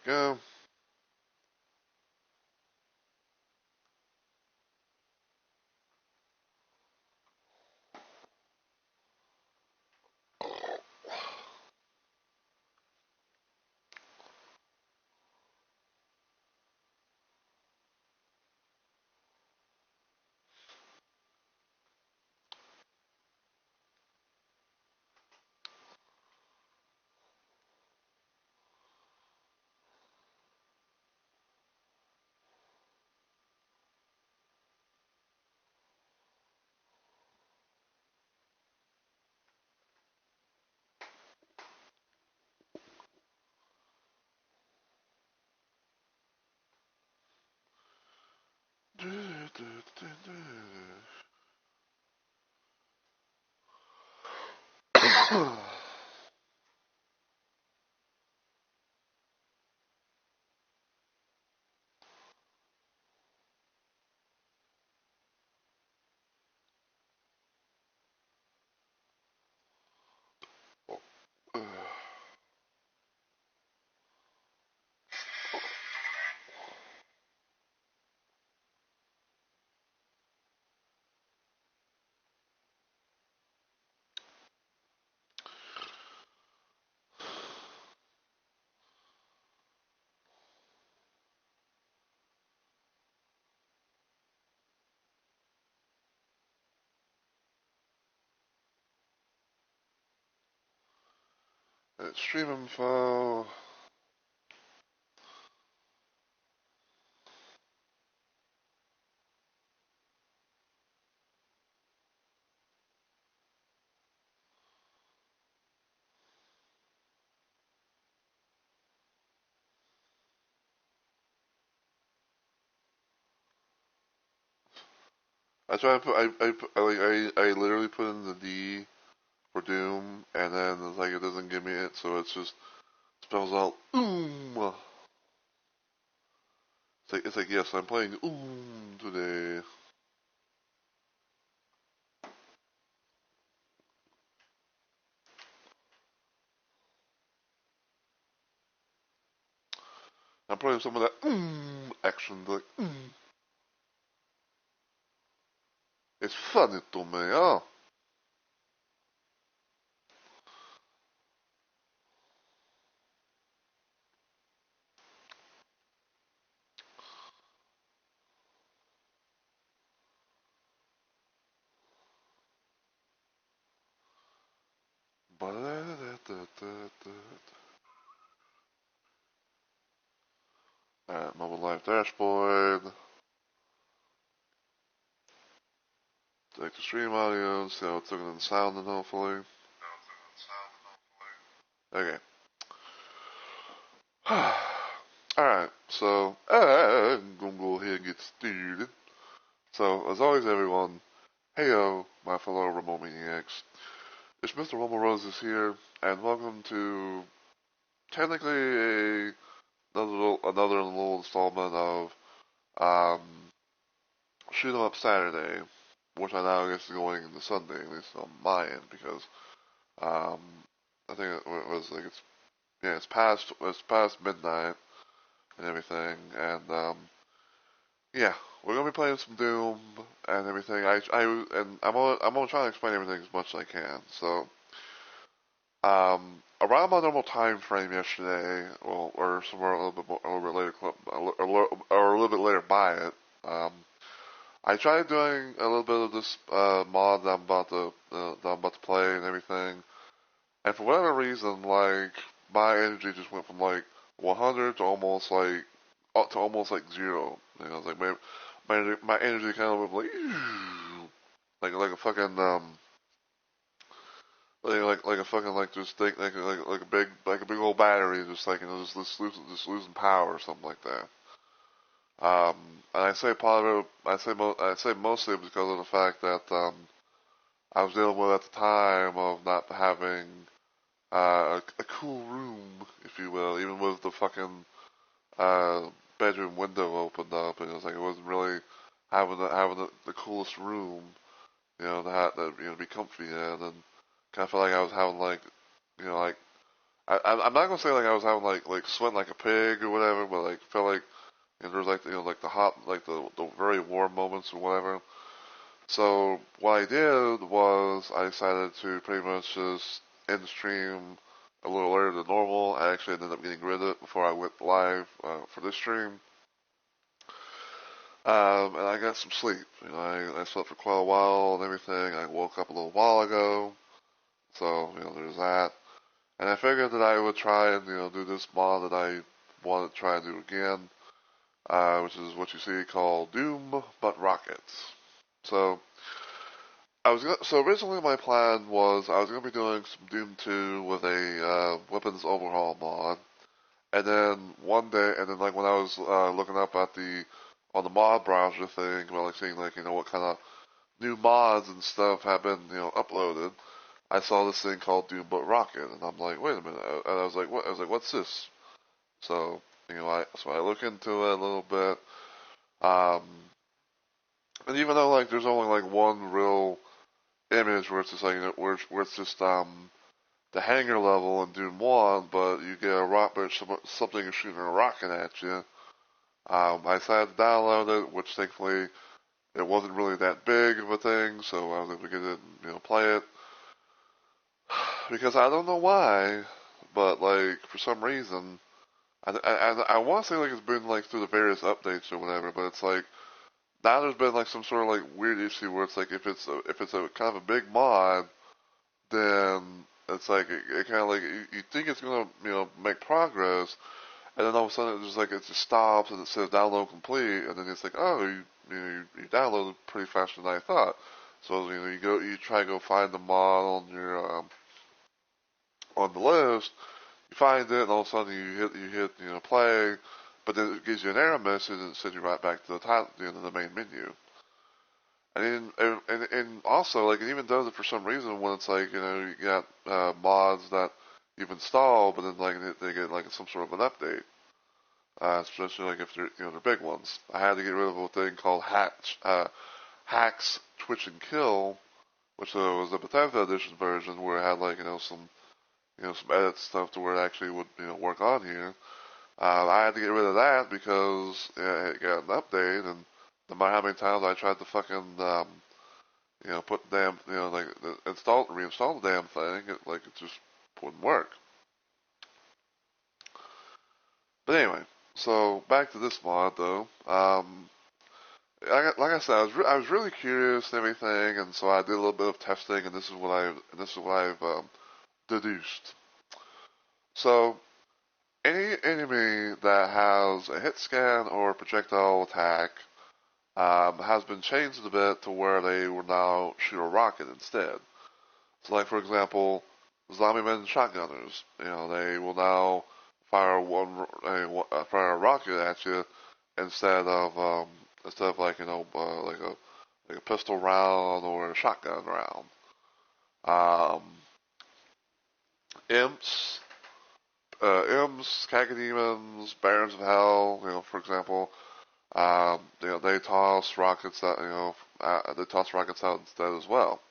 go. Stream info. That's why I literally put in the D for Doom, and then it's like it doesn't give me it, so it's just spells out It's like yes, I'm playing today. I'm playing some of that action, like It's funny to me, huh? Alright, mobile live dashboard. Take the stream audio, see how it's looking in sound, and hopefully. Okay. Alright, so I'm gonna go ahead and get started. So, as always, everyone, heyo, my fellow remote maniacs. It's Mr. Rumble Roses here, and welcome to technically another little installment of um, Shoot 'em Up Saturday, which I now guess is going into Sunday, at least on my end, because um, I think it was like it's past midnight and everything, and yeah, we're gonna be playing some Doom and everything. I'm gonna try to explain everything as much as I can. So, around my normal time frame yesterday, well, or somewhere a little bit later, or a little bit later by it, um, I tried doing a little bit of this mod that I'm about to play and everything, and for whatever reason, like my energy just went from like 100 to almost like up to almost like zero. You know, it's like my energy kind of went like a fucking like a fucking like just think like a big old battery, just like just losing power or something like that. And I say part of it, I say mostly because of the fact that I was dealing with at the time of not having a cool room, if you will, even with the fucking uh, bedroom window opened up, and it was like it wasn't really having the coolest room, to have to be comfy in, and kind of felt like I was having like I'm not gonna say like I was having like sweating like a pig or whatever, but like felt like there's like like the hot like the very warm moments or whatever. So what I did was I decided to pretty much just end the stream a little later than normal. I actually ended up getting rid of it before I went live for this stream. And I got some sleep. I slept for quite a while and everything. I woke up a little while ago, so there's that. And I figured that I would try and do this mod that I wanted to try and do again, which is what you see called Doom but Rockets. So so originally my plan was I was gonna be doing some Doom 2 with a weapons overhaul mod, and then one day, and then like when I was looking up at on the mod browser thing, about like seeing like what kind of new mods and stuff have been uploaded, I saw this thing called Doom but Rocket, and I'm like, wait a minute, and I was like, what? I was like, what's this? So I look into it a little bit, um, and even though like there's only like one real image where it's just like where it's just the hangar level in Doom 1, but you get a rocket, something shooting a rocket at you. I decided to download it, which thankfully it wasn't really that big of a thing, so I was able to get it and play it. Because I don't know why, but like for some reason, I want to say like it's been like through the various updates or whatever, but it's like now there's been like some sort of like weird issue where it's like if it's a kind of a big mod, then it's like it kind of like you think it's gonna make progress, and then all of a sudden it just stops and it says download complete, and then it's like oh you downloaded pretty faster than I thought. So you try to go find the mod on your on the list, you find it, and all of a sudden you hit play, but then it gives you an error message and it sends you right back to the title, the main menu. And also like it even does it for some reason when it's like you got mods that you've installed, but then like they get like some sort of an update, especially like if they're big ones. I had to get rid of a thing called Hacks Twitch and Kill, which was the Bethesda edition version where it had like some some edit stuff to where it actually would work on here. I had to get rid of that because it got an update, and no matter how many times I tried to fucking put the damn like reinstall the damn thing, it just wouldn't work. But anyway, so back to this mod though. Like I said, I was really curious and everything, and so I did a little bit of testing, and this is what I've deduced. So any enemy that has a hit scan or projectile attack has been changed a bit to where they will now shoot a rocket instead. So, like for example, zombie men and shotgunners, they will now fire fire a rocket at you instead of like like a pistol round or a shotgun round. Um, imps Imps, Cacodemons, Barons of Hell, for example, they toss rockets out, they toss rockets out instead as well.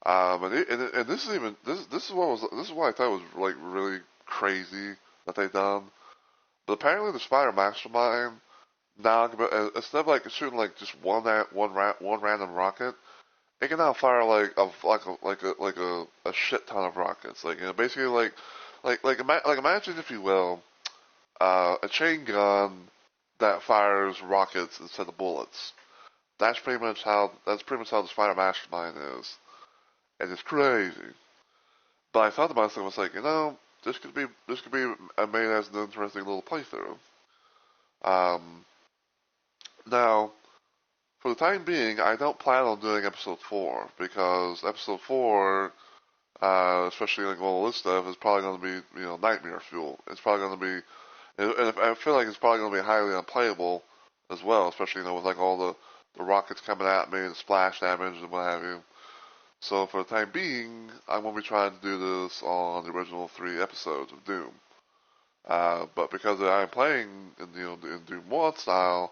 And this is even this is what I thought was like really crazy that they done. But apparently the Spider Mastermind now instead of like shooting like just one random rocket, it can now fire a shit ton of rockets. Like basically like imagine if you will a chain gun that fires rockets instead of bullets. That's pretty much how the Spider Mastermind is, and it's crazy. But I thought to myself, I was like, this could be made as an interesting little playthrough. Um, Now, for the time being, I don't plan on doing episode 4 because episode 4, especially like all this stuff, is probably going to be nightmare fuel. It's probably going to be and I feel like it's probably going to be highly unplayable as well, especially with like all the rockets coming at me, the splash damage and what have you. So for the time being, I'm going to be trying to do this on the original 3 episodes of Doom. But because I'm playing in Doom 1 style,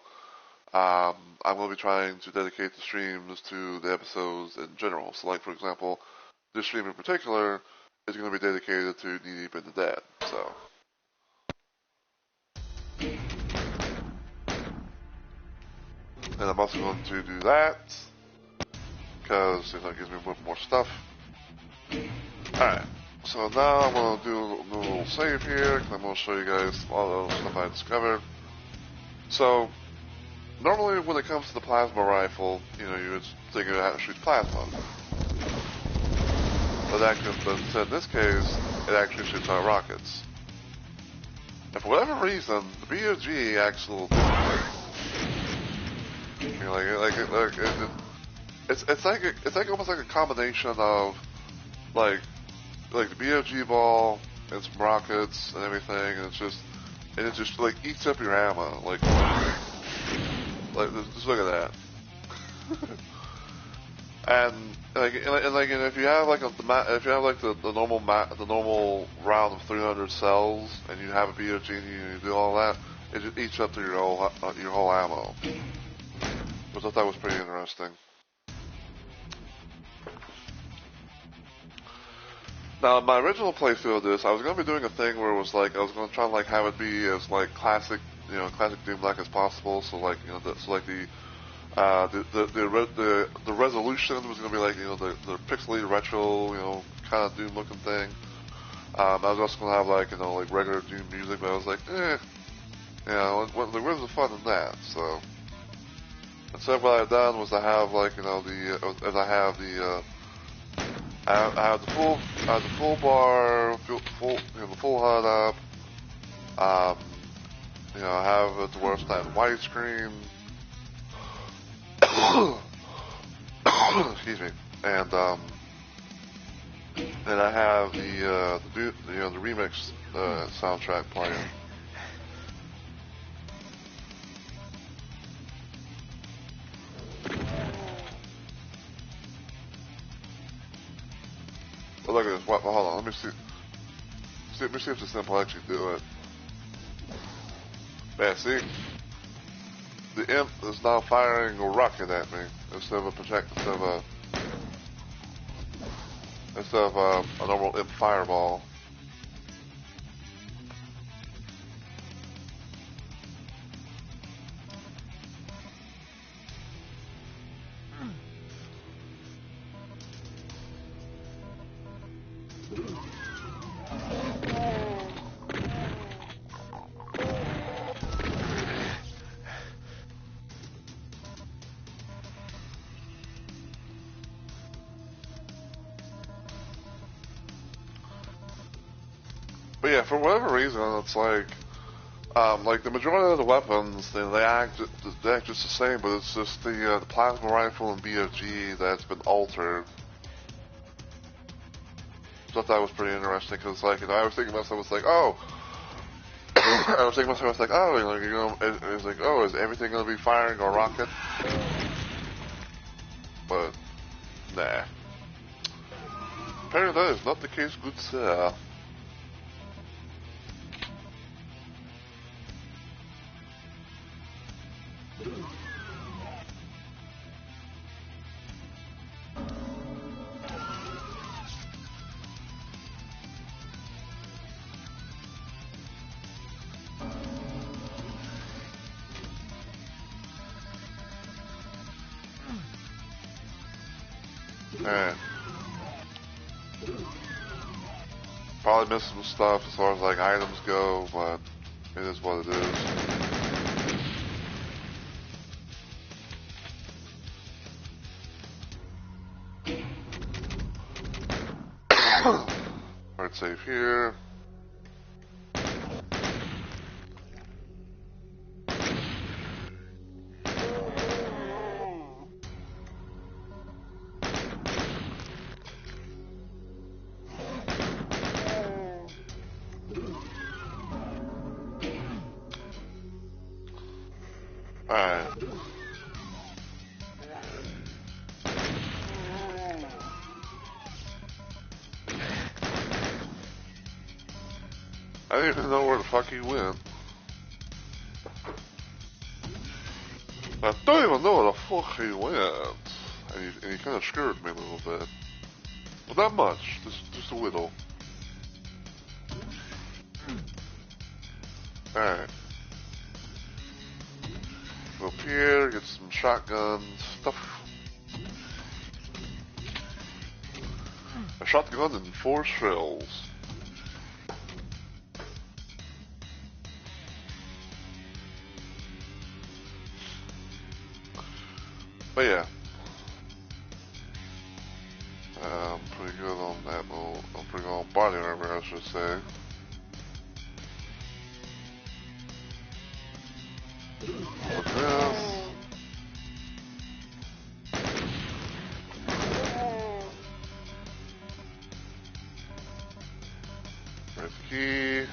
I'm going to be trying to dedicate the streams to the episodes in general. So like for example, this stream in particular is going to be dedicated to Knee Deep in the Dead. So. And I'm also going to do that because it gives me more stuff. Alright, so now I'm going to do a little save here because I'm going to show you guys all the stuff I discovered. So, normally when it comes to the plasma rifle, you would think it had to shoot plasma. But in this case, it actually shoots out rockets. And for whatever reason, the BOG actually it's like almost like a combination of like the BOG ball and some rockets and everything, and it just like eats up your ammo. Like just look at that. and if you have the normal round of 300 cells and you have a BOG and you do all that, it just eats up to your whole ammo. Which I thought was pretty interesting. Now, in my original playthrough of this, I was going to be doing a thing where it was like I was going to try and have it be as classic, classic Doom-like as possible. So the resolution was going to be the pixelated retro, kind of Doom-looking thing. I was also going to have regular Doom music, but I was like, where's the fun in that? So. Instead, what I've done was I have I have the full bar, the full HUD up. I have the dwarf's time widescreen. Excuse me, and I have the remix soundtrack playing. Look at this. Hold on. Let me see. Let me see if this simple actually do it. Man, see? The imp is now firing a rocket at me instead of a normal imp fireball. But yeah, for whatever reason, it's like the majority of the weapons, they act just the same, but it's just the plasma rifle and BOG that's been altered. So I thought that was pretty interesting, because I was thinking to myself, is everything going to be firing a rocket? But, nah. Apparently that is not the case, good sir. Alright. Probably missing some stuff as far as items go, but it is what it is. Hard save here. Alright. I didn't even know where the fuck he went. I don't even know where the fuck he went. And he kind of scared me a little bit. But not much, just a little. Alright. Go up here, get some shotgun stuff. A shotgun and 4 shells. But yeah. I'm pretty good on ammo. I'm pretty good on body armor, I should say. Look at this. There's the key.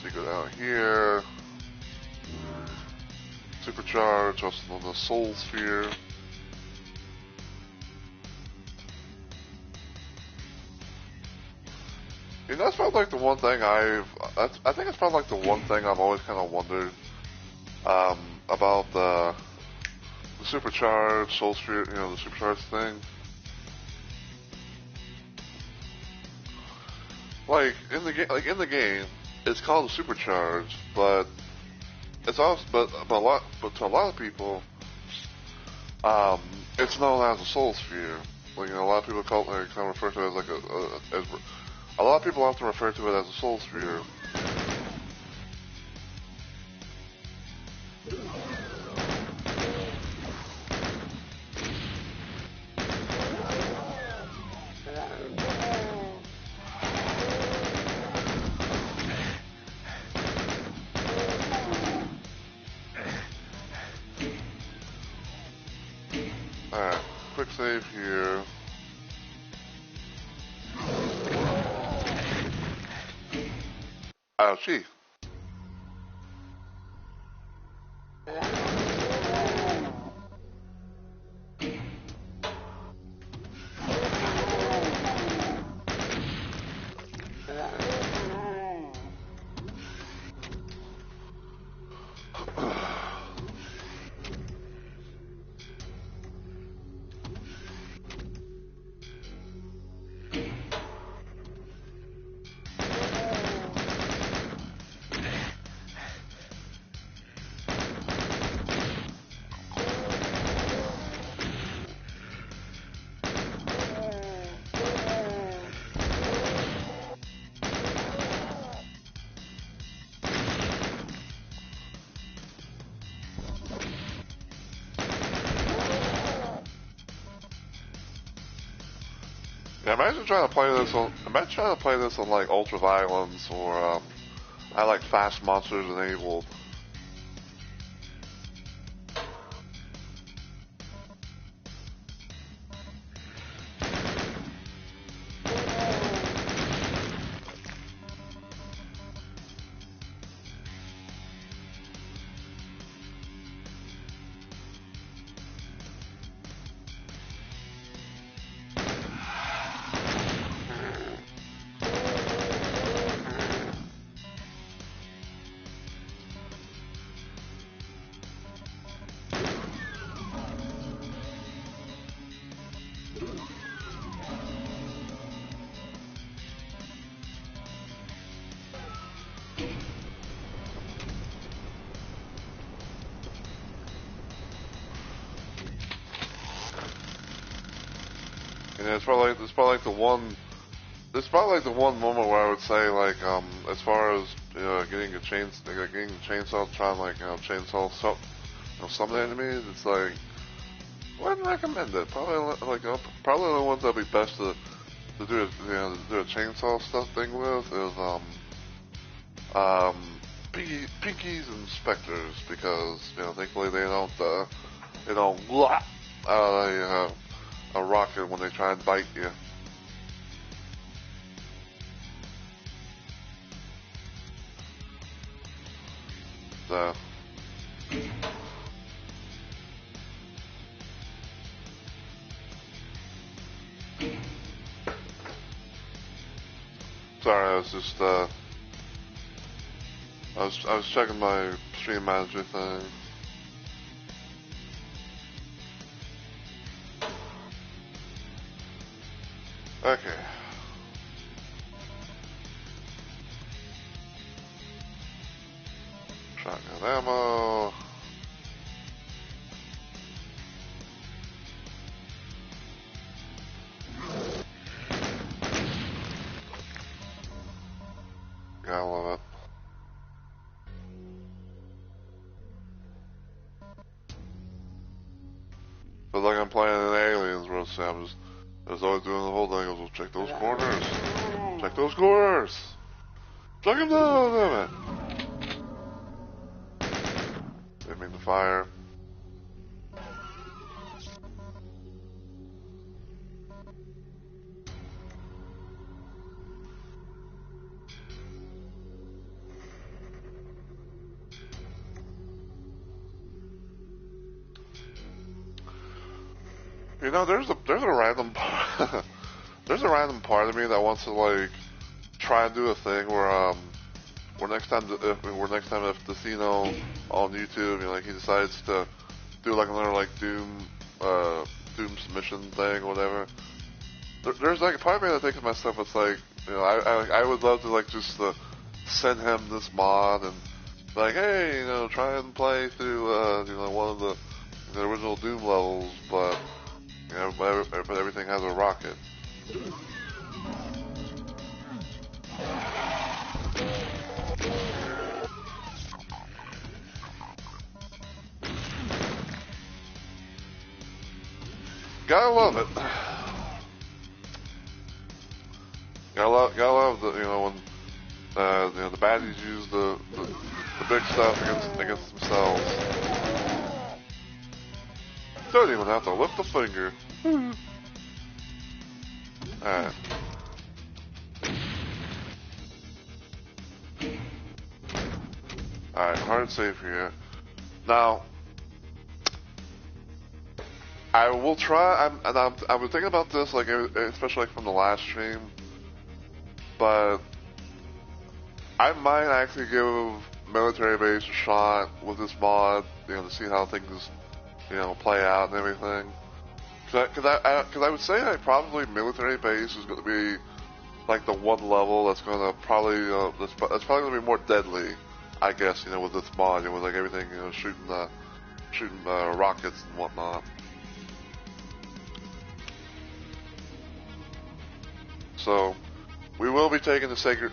So you go down here. Supercharge, also on the soul sphere. You know, that's probably like the one thing I think it's probably like the one thing I've always kind of wondered about the supercharged soul sphere, you know, the supercharged thing. Like in the game, it's called a supercharge, but it's also but to a lot of people, it's known as a soul sphere. Like, you know, a lot of people kind of refer to it as like a lot of people often refer to it as a soul sphere. Alright, quick save here. Ouchie. Yeah, imagine trying to play this on like ultra violence or I like fast monsters enabled. And it's probably like the one. It's probably like the one moment where I would say like as far as getting a chainsaw, trying like chainsaw some enemies. It's like wouldn't recommend it. Probably like probably the ones that'd be best to do a chainsaw stuff thing with is pinkies and specters, because thankfully they don't a rocket when they try and bite you. So sorry, I was just I was checking my stream manager thing. Okay. Shotgun ammo. Gotta love it. Feels like I'm playing an Aliens Road Sam. I was always doing the whole thing. I was check those corners. Check those corners. Check them down, damn it. Didn't mean to fire. You know, there's a random there's a random part of me that wants to like try and do a thing where next time if Decino on YouTube, you know, like he decides to do like another like Doom submission thing or whatever. There's like a part of me that thinks to myself, it's like, you know, I would love to like just send him this mod and like, hey, you know, try and play through you know, one of the original Doom levels, but you know, but everything has a rocket. Gotta love it. Gotta love the, you know, when you know, the baddies use the big stuff against themselves. Don't even have to lift a finger. Alright. Alright, hard save here. Now, I will try. I've been thinking about this, like especially like from the last stream, but I might actually give Military Base a shot with this mod, you know, to see how things, you know, play out and everything. Because I would say that probably Military Base is going to be like the one level that's going to probably that's probably going to be more deadly, I guess, you know, with this mod, you know, with like everything, you know, shooting rockets and whatnot. So we will be taking the secret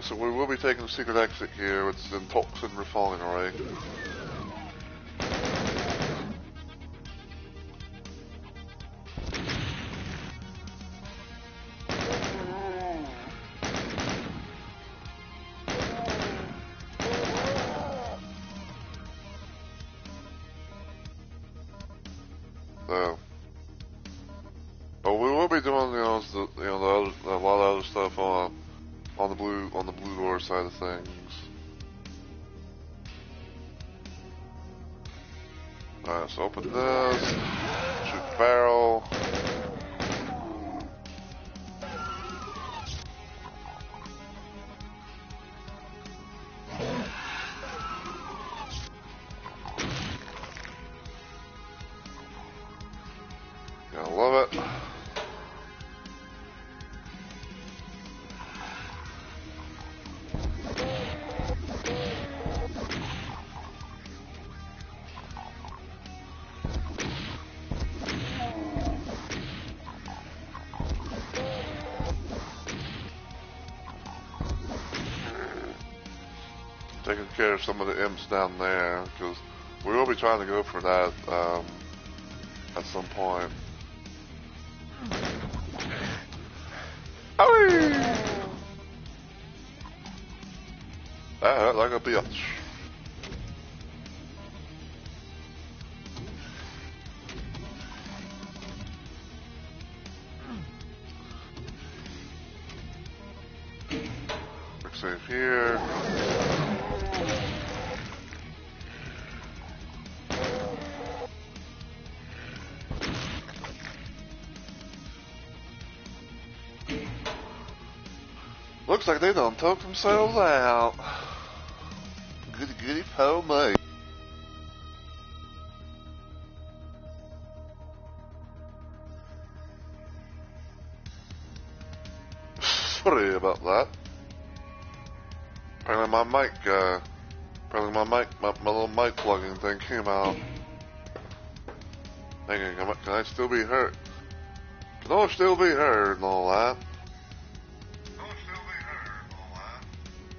exit here, which is in Toxin Refinery. So, but we will be doing, you know, a lot of other stuff on the blue door side of things. Alright, so open this, shoot the barrel. Gotta love it. Taking care of some of the imps down there, because we will be trying to go for that at some point. Owie! That hurt like a bitch. Quick save here. Looks like they done took themselves out. Goody po me. Sorry about that. Apparently Apparently my little mic plug-in thing came out. Thinking, can I still be heard? Can I still be heard and all that?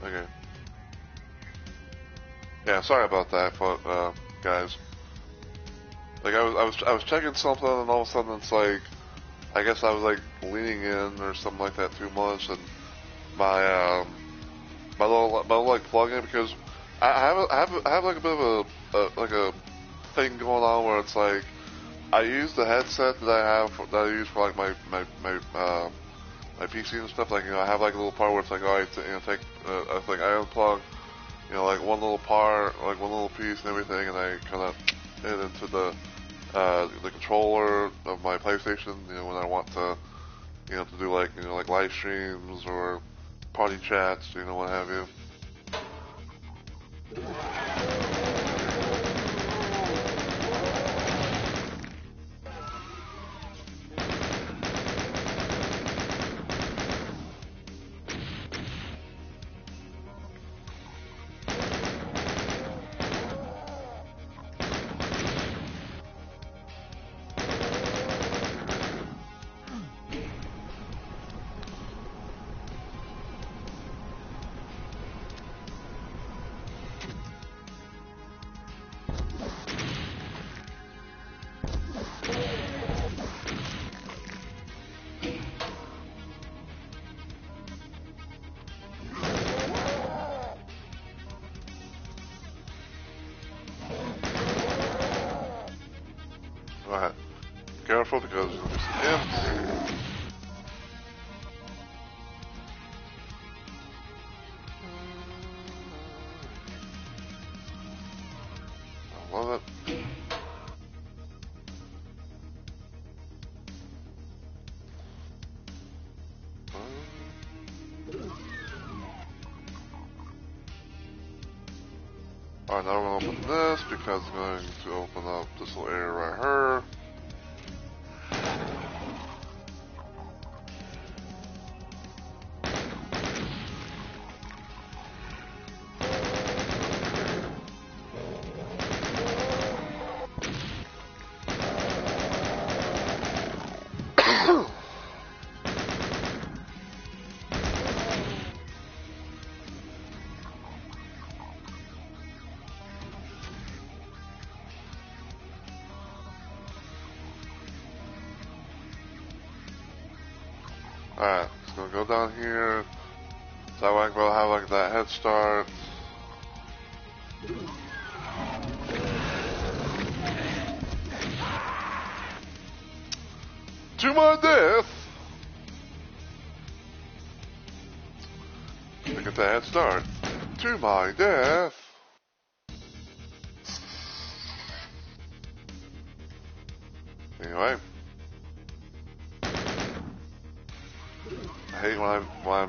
Okay. Yeah, sorry about that, guys. Like I was checking something and all of a sudden it's like, I guess I was like leaning in or something like that too much, and my little like plug-in, because I have like a bit of a thing going on where it's like I use the headset that I use for like my PC and stuff. Like, you know, I have like a little part where it's like, oh, I think I unplug, you know, like one little part, like one little piece and everything, and I kind of it into the controller of my PlayStation, you know, when I want to, you know, to do like, you know, like live streams or party chats, you know, what have you. Alright, careful because there's imps. I love it. Alright, now we're going to open this because it's going to open up this little area right here. Alright, just gonna go down here. So I can have like that head start. To my death! I get that head start. To my death! Anyway. I hate when I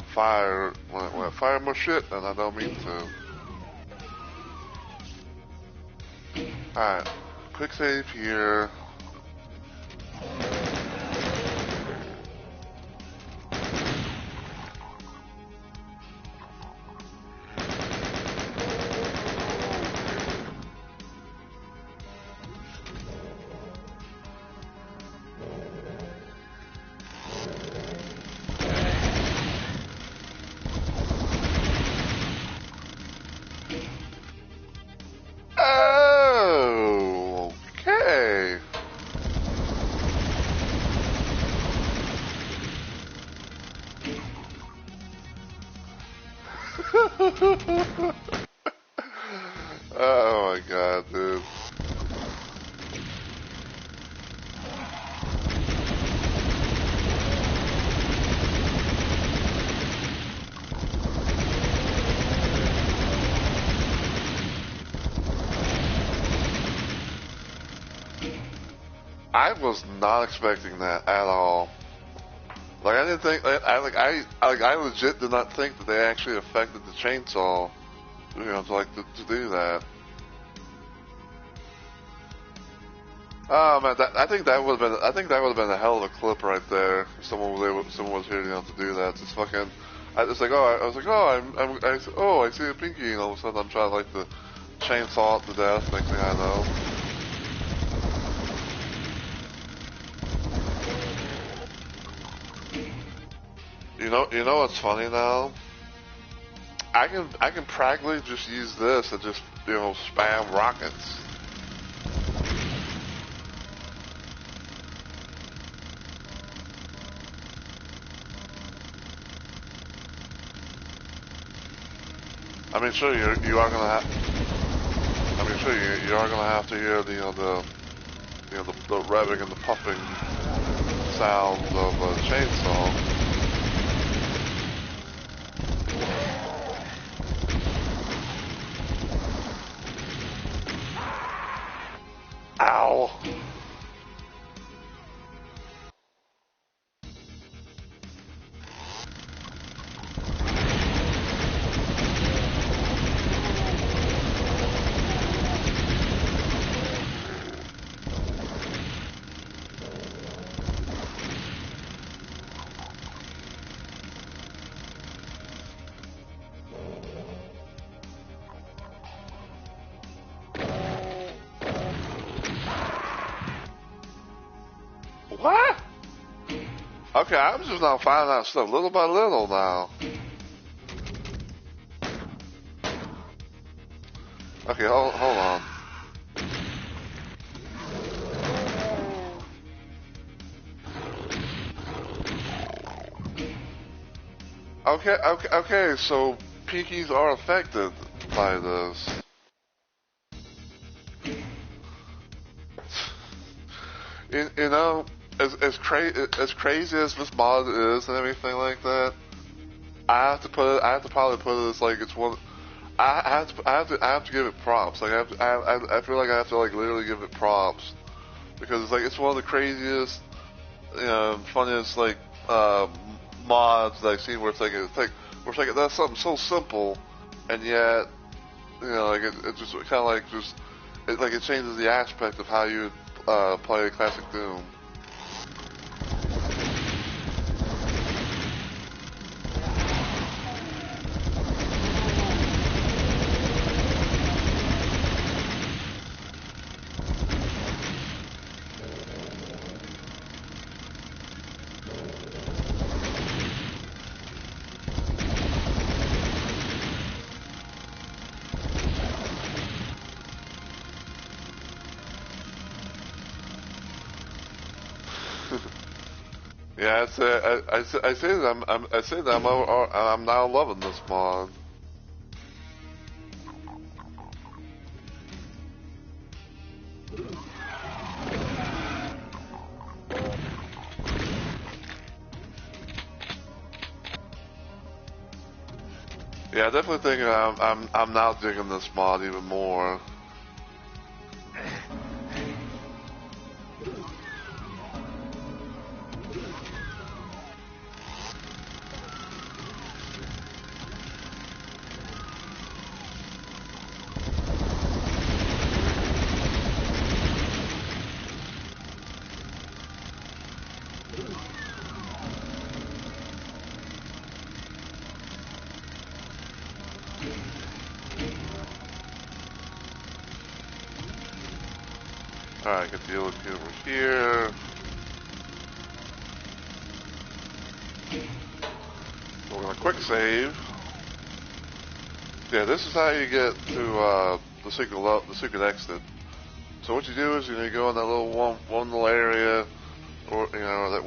fire my shit and I don't mean to. Alright, quick save here. Oh my god, dude. I was not expecting that at all. Like I didn't think I legit did not think that they actually affected the chainsaw, you know, to do that. Oh man, I think that would have been a hell of a clip right there. If someone was here, you know, to do that. Just fucking, I was like, oh, I see a pinky, and all of a sudden I'm trying like to chainsaw it to death, next thing I know. You know what's funny now? I can practically just use this and just, you know, spam rockets. I mean, sure, you are gonna have. I mean, sure, you are gonna have to hear the the revving and the puffing sounds of a chainsaw. Ow! What? Okay, I'm just now finding out stuff little by little now. Okay, hold on. Okay, so pinkies are affected by this. You know, as crazy as this mod is and everything like that, I have to probably put it as like it's one. I have to give it props. Like I feel like I have to like literally give it props because it's like it's one of the craziest, you know, funniest like mods that I've seen where it's like that's something so simple, and yet you know like it just kind of like just it changes the aspect of how you play classic Doom. Yeah, I say that I'm now loving this mod. Yeah, I definitely think I'm now digging this mod even more. Alright, get the yellow key over here. We're gonna quick save. Yeah, this is how you get to the secret exit. So what you do is you go in that little one little area, or that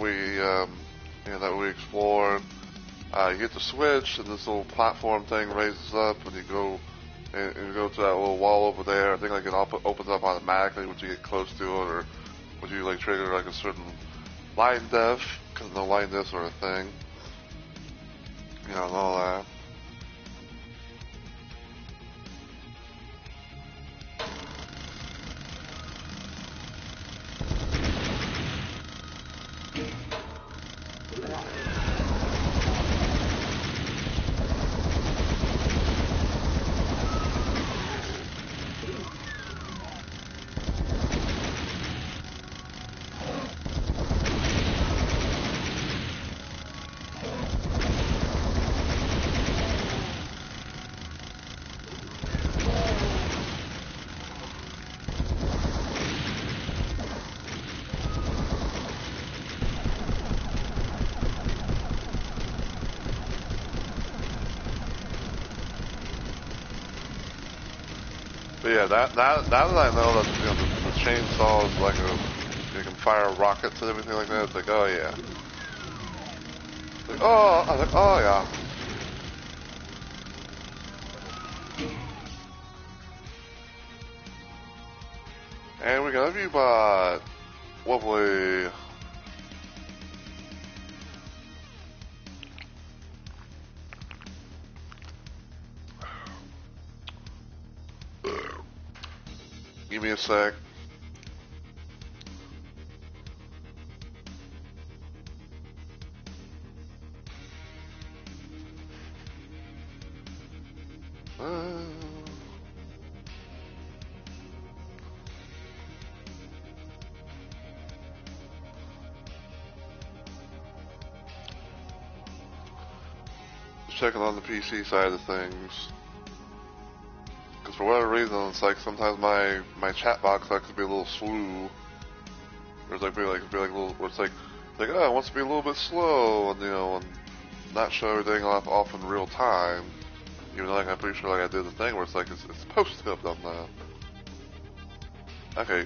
we explored. You hit the switch, and this little platform thing raises up, and you go to that little wall over there. I think like it opens up automatically once you get close to it, or would you like trigger like a certain line def, because no line def sort of thing. And all that. But yeah, now that I know that the chainsaw is like you can fire rockets and everything like that, it's like, oh yeah. Like, oh, I was like, oh yeah. And we got a viewbot. Lovely. Give me a sec. Checking on the PC side of things. Because for whatever reason, it's like sometimes my chat box likes to be a little slow. Or it's like be like a little, where it's like oh, it wants to be a little bit slow, and and not show everything off in real time. Even though like I'm pretty sure like I did the thing where it's like it's supposed to have done that. Okay,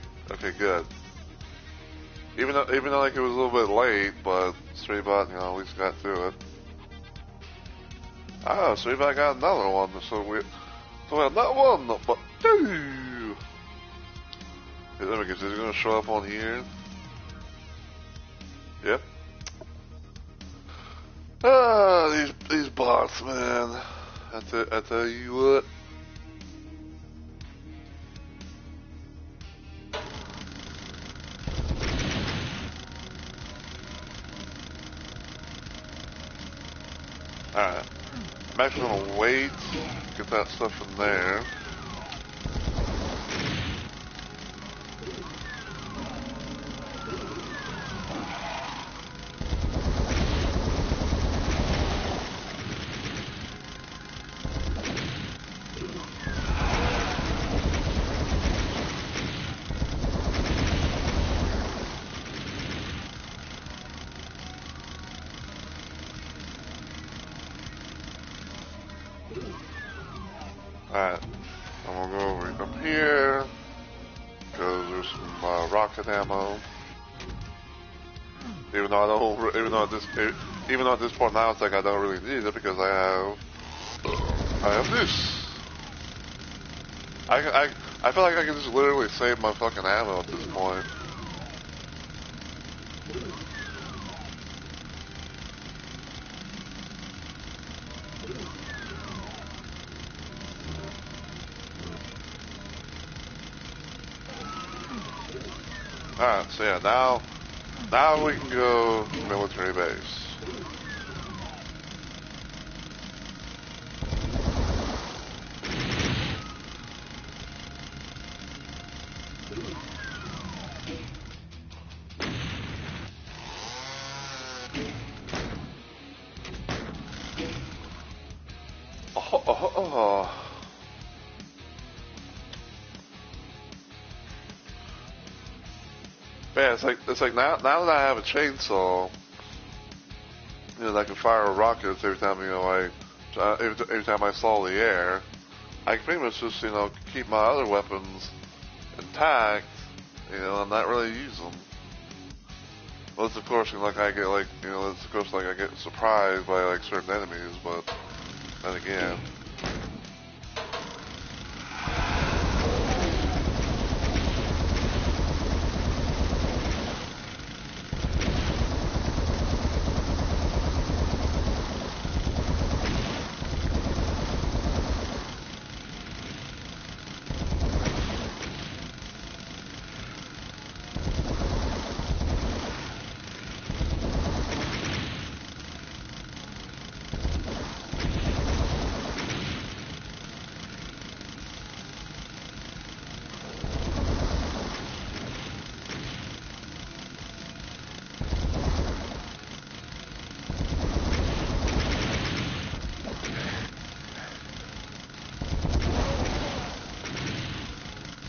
good. Even though like it was a little bit late, but Streetbot at least got to it. Oh, Streetbot got another one. So we have not one, but two. Is it gonna show up on here? Yep. Ah, these bots, man. I tell you what. Alright. I'm actually gonna wait, get that stuff in there. Alright, I'm gonna go over up here, because there's some rocket ammo. Even though at this point now it's like I don't really need it because I have this. I feel like I can just literally save my fucking ammo at this point. Alright, so yeah, now we can go military base. Oh. Man, it's like now that I have a chainsaw, I can fire rockets every time every time I saw the air. I can pretty much just keep my other weapons intact, and not really use them. Well, of course, like I get I get surprised by like certain enemies, but then again.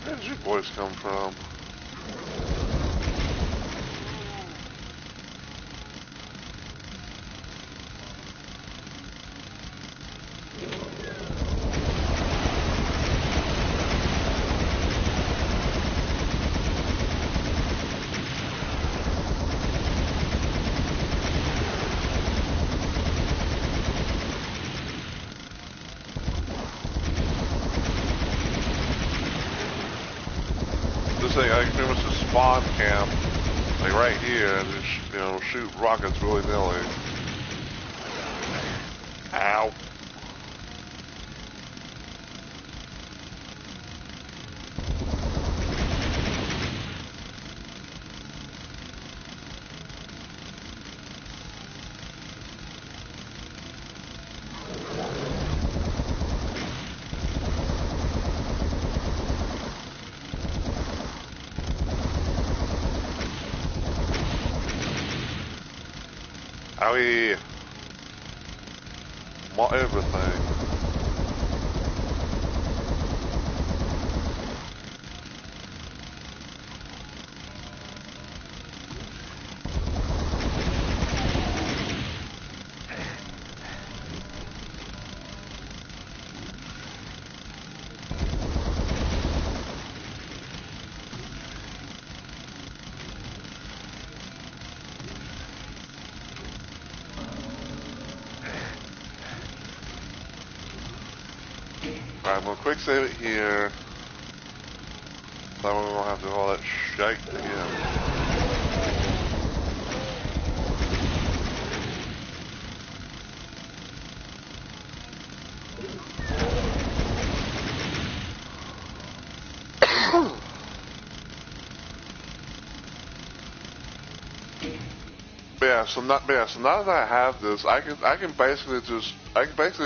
Where did your voice come from? I can pretty much just spawn camp, like right here, and just, you know, shoot rockets willy-nilly. Ow. Owie. Want everything. Alright, I'm gonna quick save it here. So I'm gonna have to do all that shite again. So now that I have this, I can basically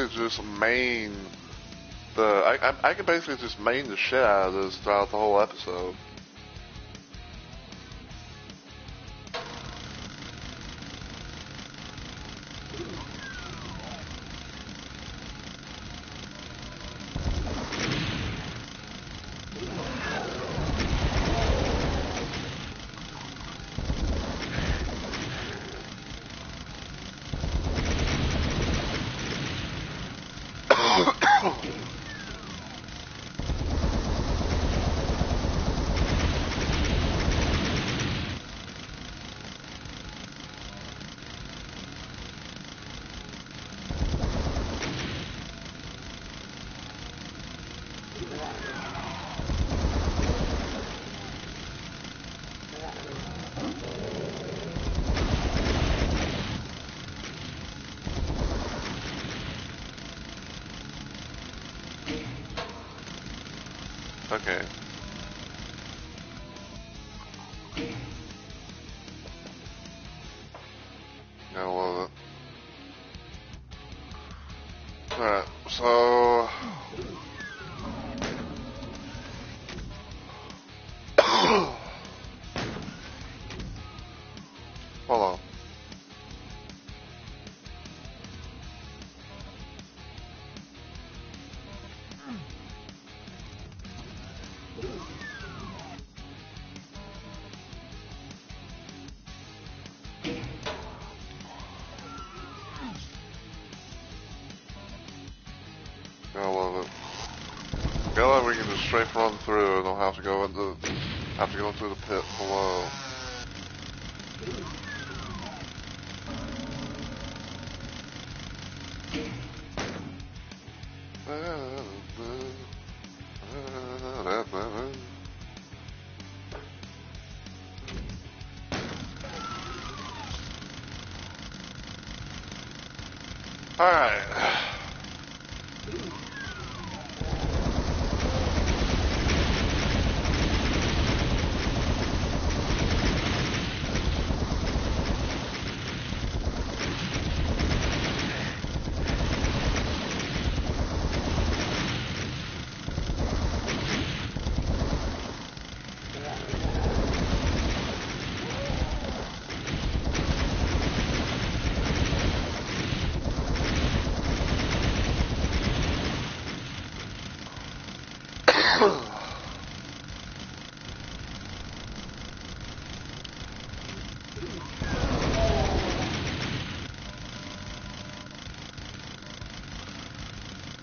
just main I can basically just main the shit out of this throughout the whole episode. Okay. I love it. Alright, so... Hold on. I love it. I love we can just straight run through and don't have to go into the pit below. Alright.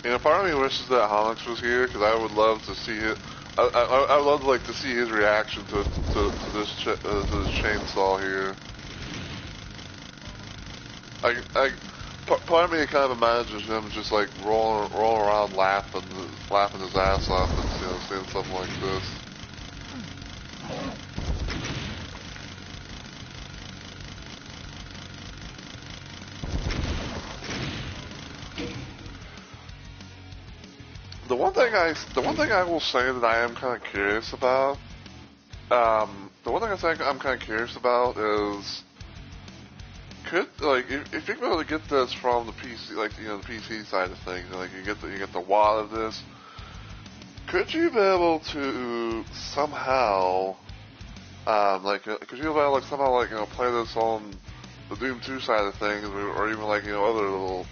You know, part of me wishes that Honix was here because I would love to see it. I would love to see his reaction to this chainsaw here. Part of me kind of imagines him just like rolling around laughing his ass off and seeing something like this. The one thing I will say that I am kind of curious about, the one thing I think I'm kind of curious about is, could, like, if you're able to get this from the PC, like, you know, the PC side of things, like, you get the wad of this, could you be able to somehow, like, could you be able to, like, somehow, like, you know, play this on the Doom 2 side of things, or even, like, you know, other little,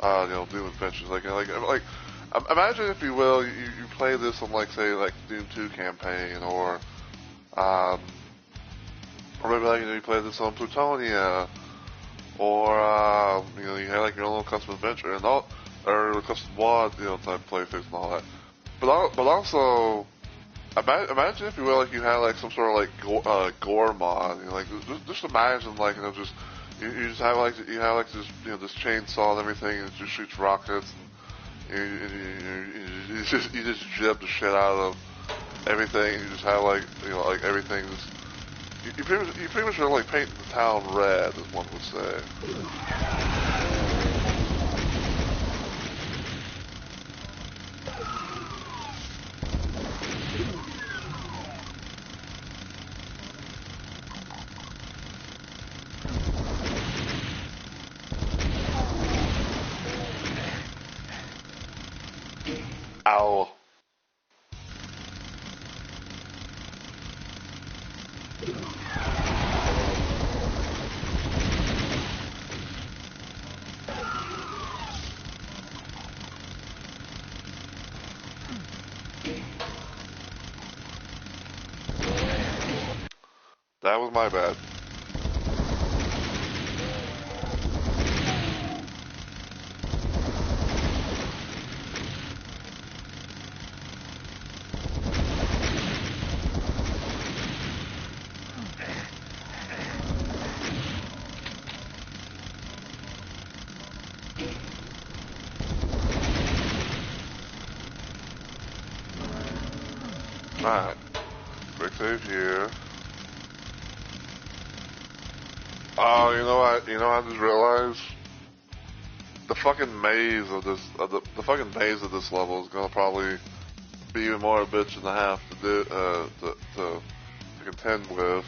you know, Doom adventures, like, you know, like, imagine, if you will, you play this on, like, say, like, Doom 2 campaign, or maybe, like, you know, you play this on Plutonia, or, you know, you have, like, your own little custom adventure, and all, or custom WAD, you know, type playthroughs and all that. But also, imagine, if you will, like, you had, like, some sort of, like, gore mod, you know, like, just imagine, like, you know, just, you just have, like, this, you know, this chainsaw and everything, and it just shoots rockets, and you just jib the shit out of everything. You just have, like, you know, like, everything just, you pretty much are, like, painting the town red, as one would say. Ow. That was my bad. Alright. Quick save here. Oh, you know, I just realized the fucking maze of this, the fucking maze of this level is gonna probably be even more a bitch and a half to do, to contend with.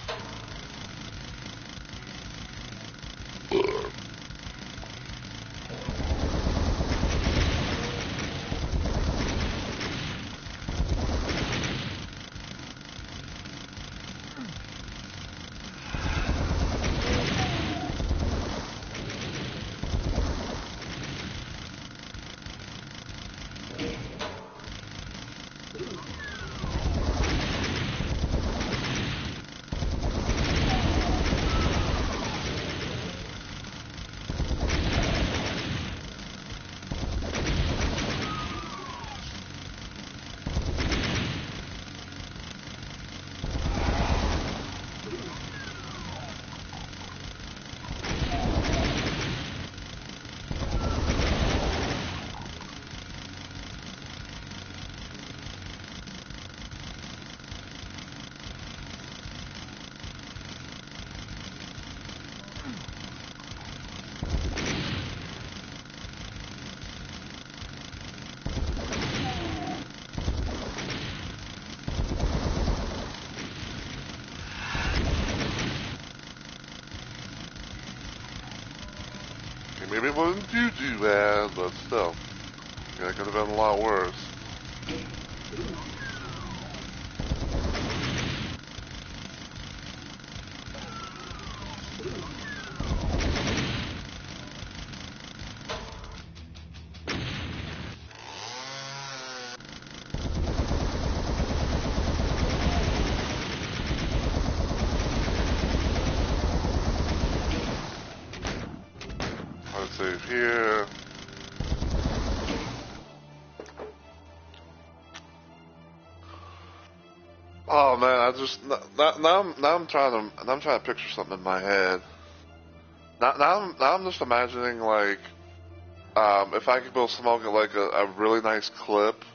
Maybe it wasn't too bad, but still. Yeah, it could have been a lot worse. Let's save here. Oh man, I just now I'm trying to picture something in my head. Now I'm just imagining, like, if I could build somehow get like a really nice clip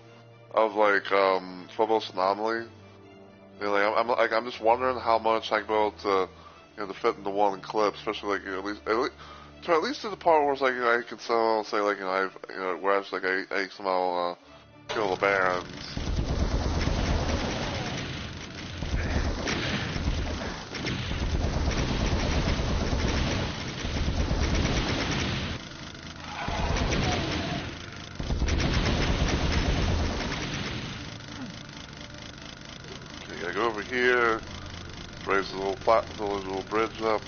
of, like, Phobos Anomaly, You know, I'm just wondering how much I can be able to, to fit into one clip, especially like at least to the part where it's like I can somehow say like where I like I somehow kill the barons. Okay, I go over here, raise the little bridge up.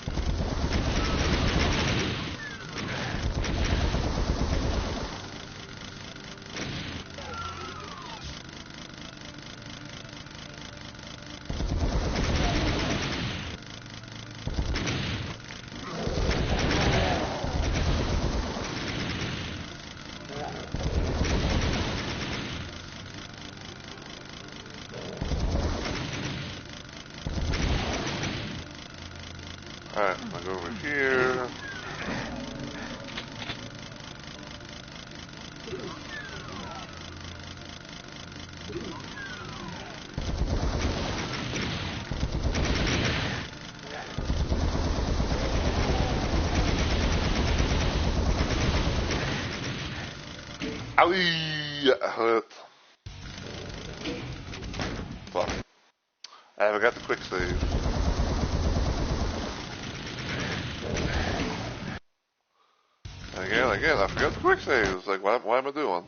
Alright, I go over here. Owie! Hurt. Fuck. I haven't got the quick save. Again, I forgot the quick save. It's like, what am I doing?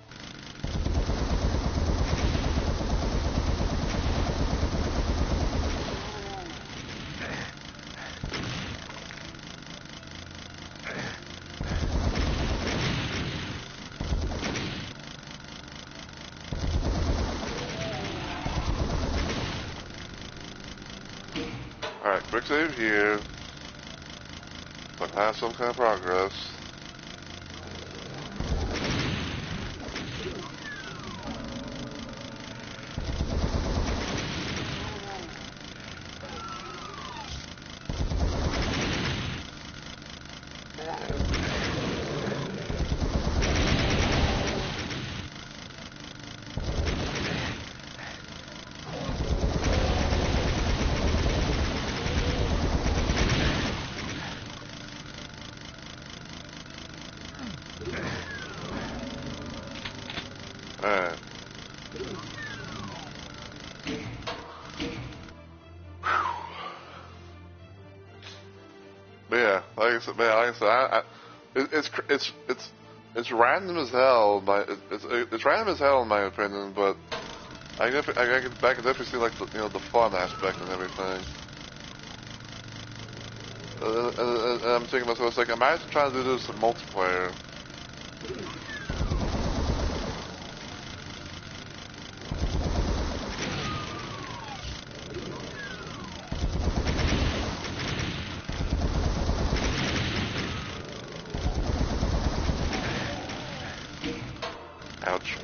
Alright, quick save here. So I can have some kind of progress. Alright. But yeah, like I said, it's random as hell. It's random as hell in my opinion, but I can definitely see like the fun aspect and everything. And I'm thinking to myself, it's like, imagine trying to do this in multiplayer. Ouch.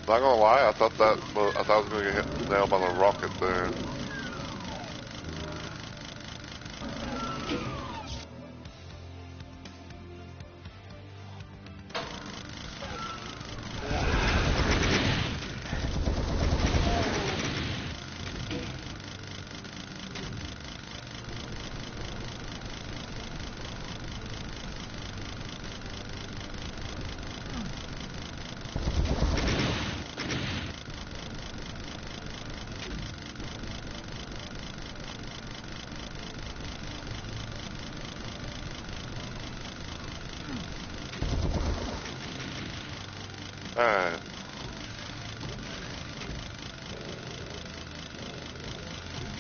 Not gonna lie, I thought I was gonna get hit nailed by the rocket there. Alright.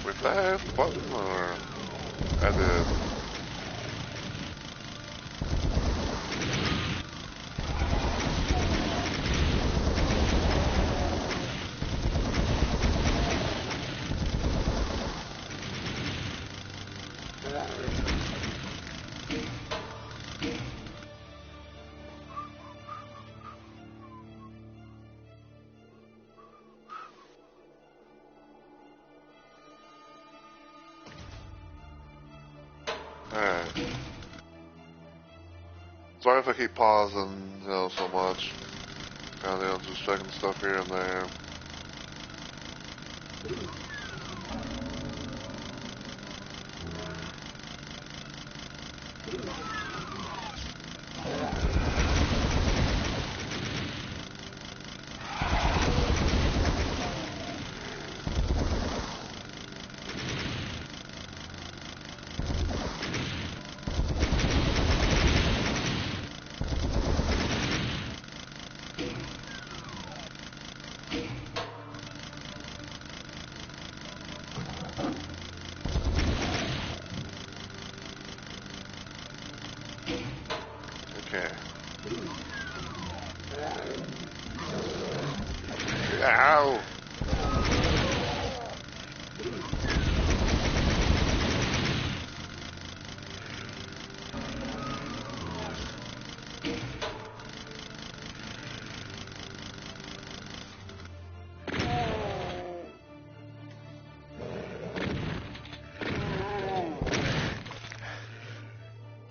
Wait, did I hit the button or? I did. Alright. Sorry if I keep pausing, so much. Kind of, just checking stuff here and there. Okay. Ow!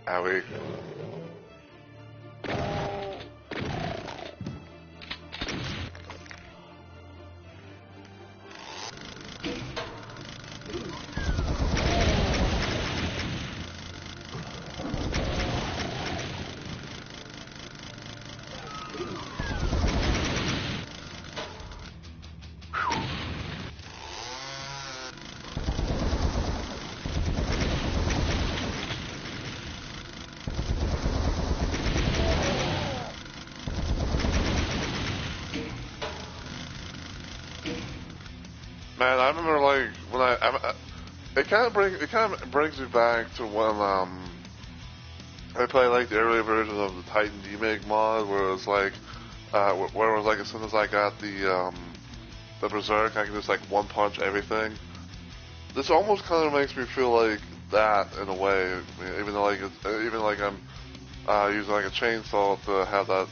Owie. Man, I remember like when it kind of brings me back to when I played like the early versions of the Titan Demig mod, where it was like where it was like as soon as I got the Berserk, I could just like one punch everything. This almost kind of makes me feel like that in a way, I mean, even though like even like I'm using like a chainsaw to have that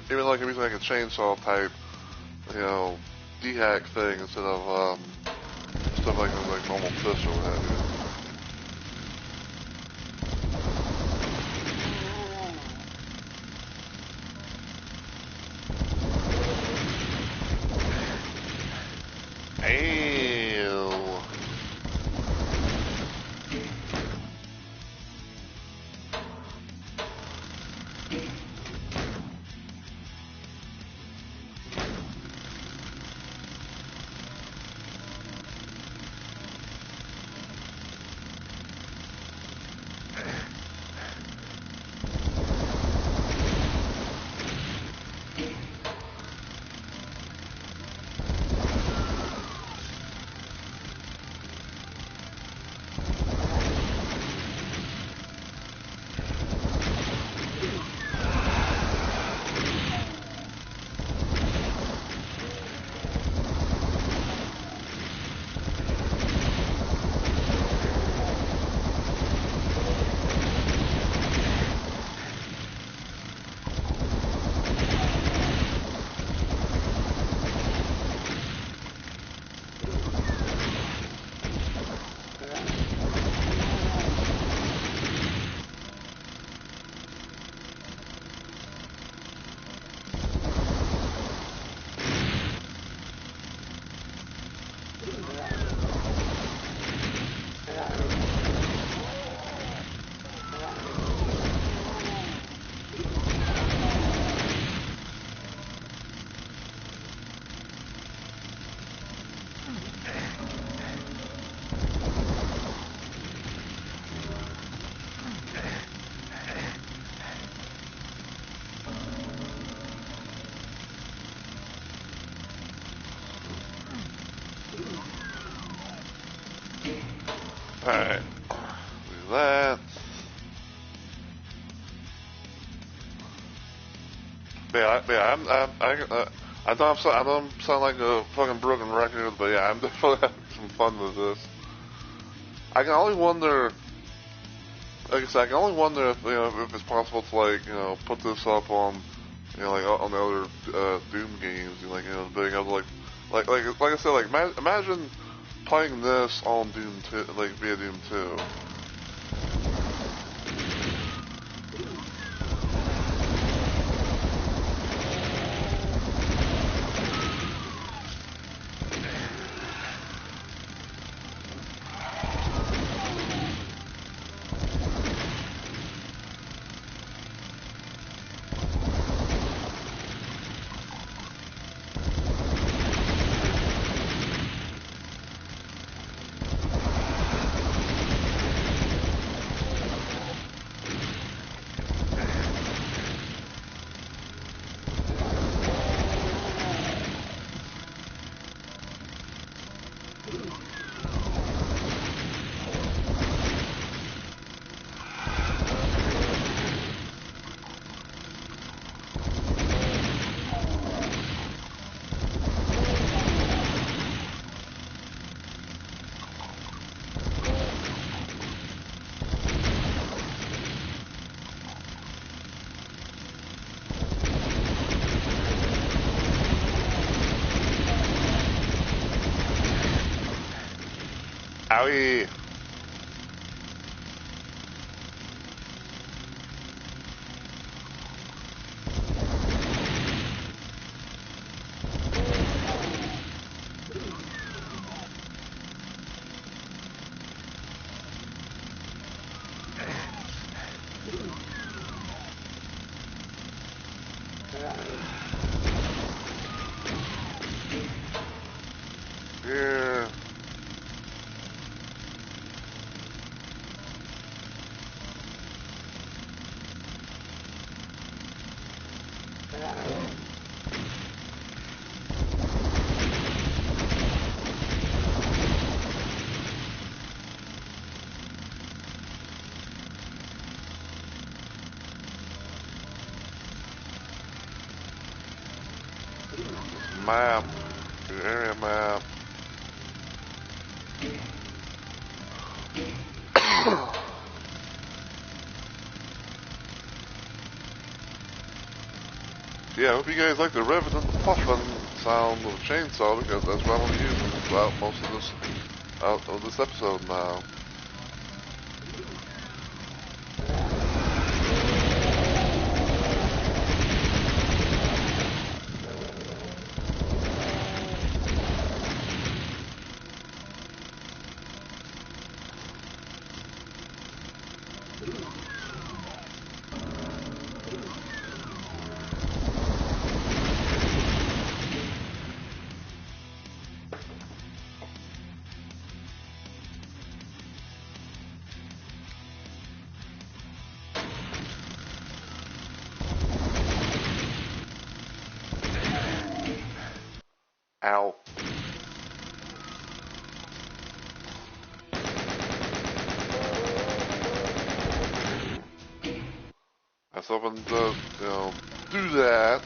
even like I'm using like a chainsaw type, D-hack thing instead of stuff like normal pistol or what have you. Ew. Alright. Do that. I know I don't sound like a fucking broken record, but yeah, I'm definitely having some fun with this. I can only wonder, like I said, I can only wonder if, if it's possible to, like, put this up on, like, on the other, Doom games, being able to, like I said, like, imagine playing this on Doom 2, like, via Doom 2. Owie. Here. Map. Your area map. Yeah, I hope you guys like the rivet and the puffing sound of the chainsaw, because that's what I'm going to use throughout most of this episode now. Ow. I was hoping to, do that.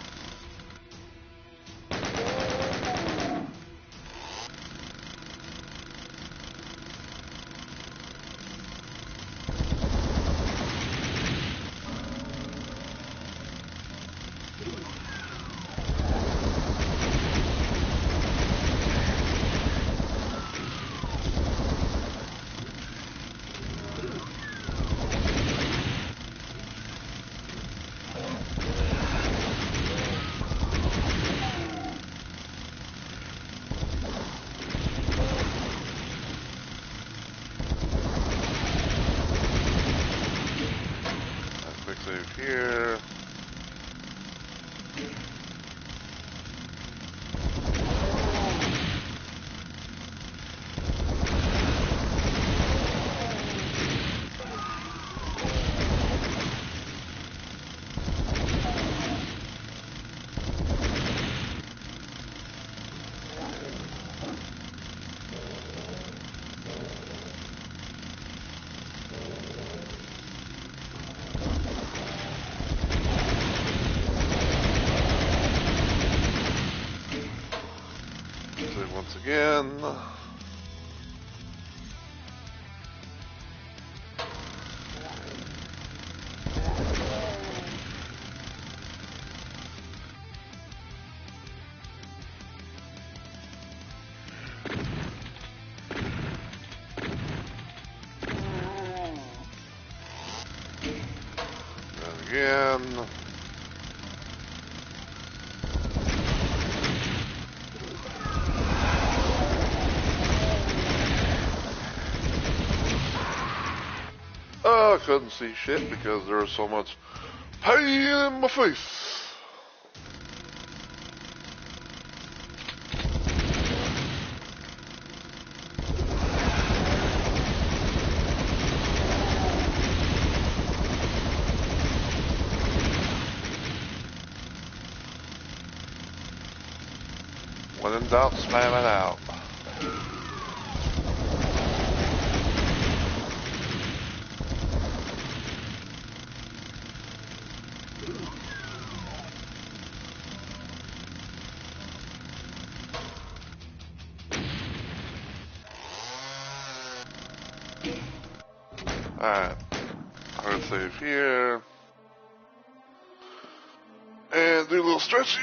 Save once again. And again. Oh, I couldn't see shit because there was so much pain in my face. When in doubt, spam it out. Alright, hard save here. And do a little stretching.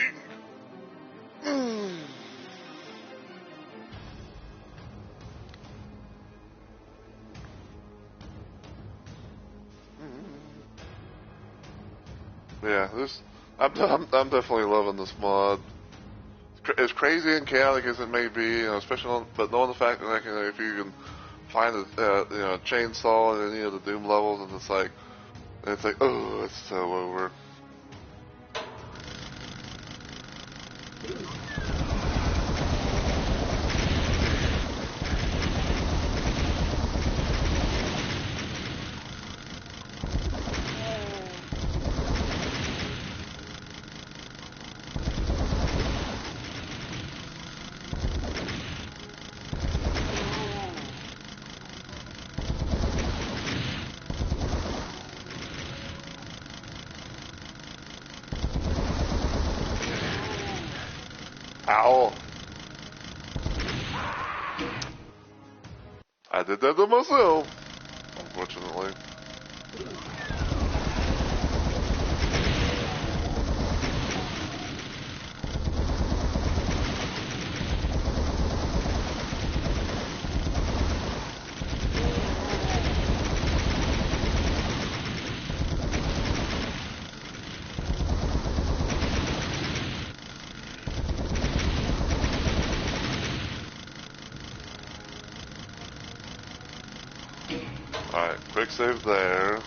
Yeah, I'm definitely loving this mod. As crazy and chaotic as it may be, you know, especially but knowing the fact that if you can find a chainsaw in any of the Doom levels, and it's like, oh, it's so over. Ow! I did that to myself, unfortunately. Alright, quick save there.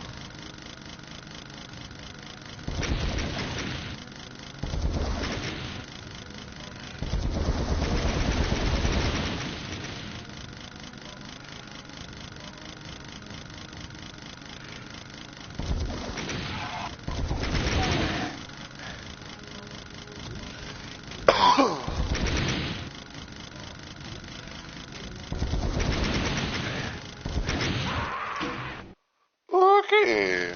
Okay.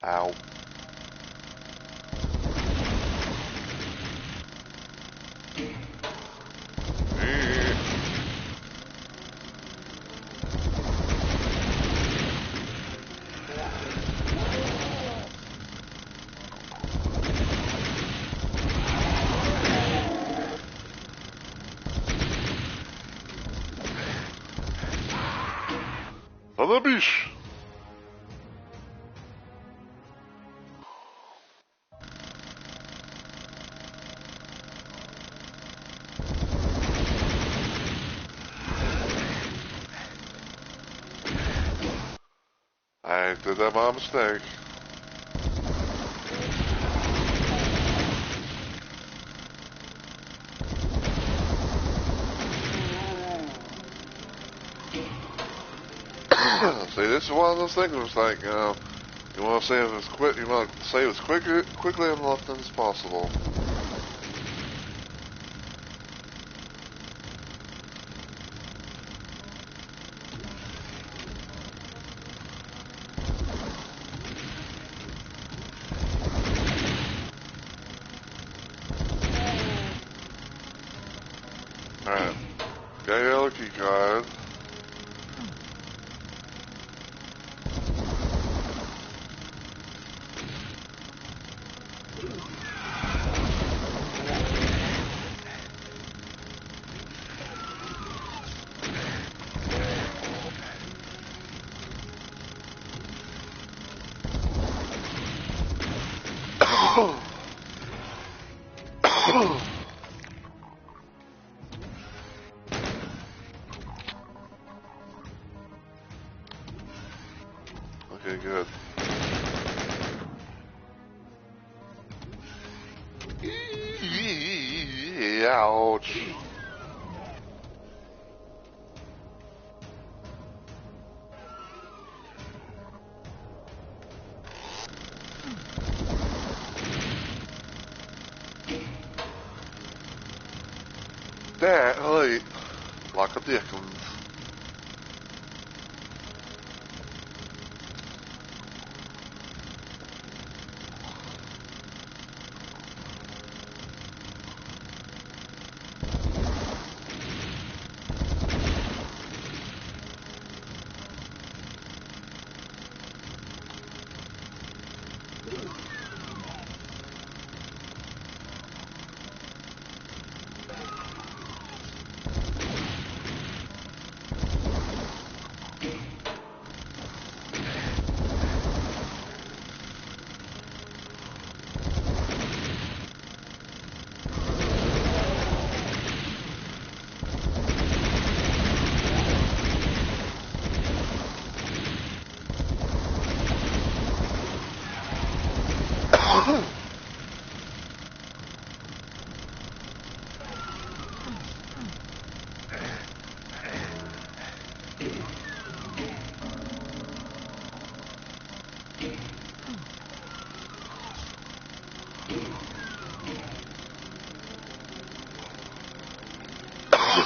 Ow. On the beach. I did that by mistake. See, this is one of those things where it's like, you want to save as quick, you want to save as quickly and often as possible. Yeah, yellow key card. Okay, good. Ouch. Där, oj. Lock up the Eklund.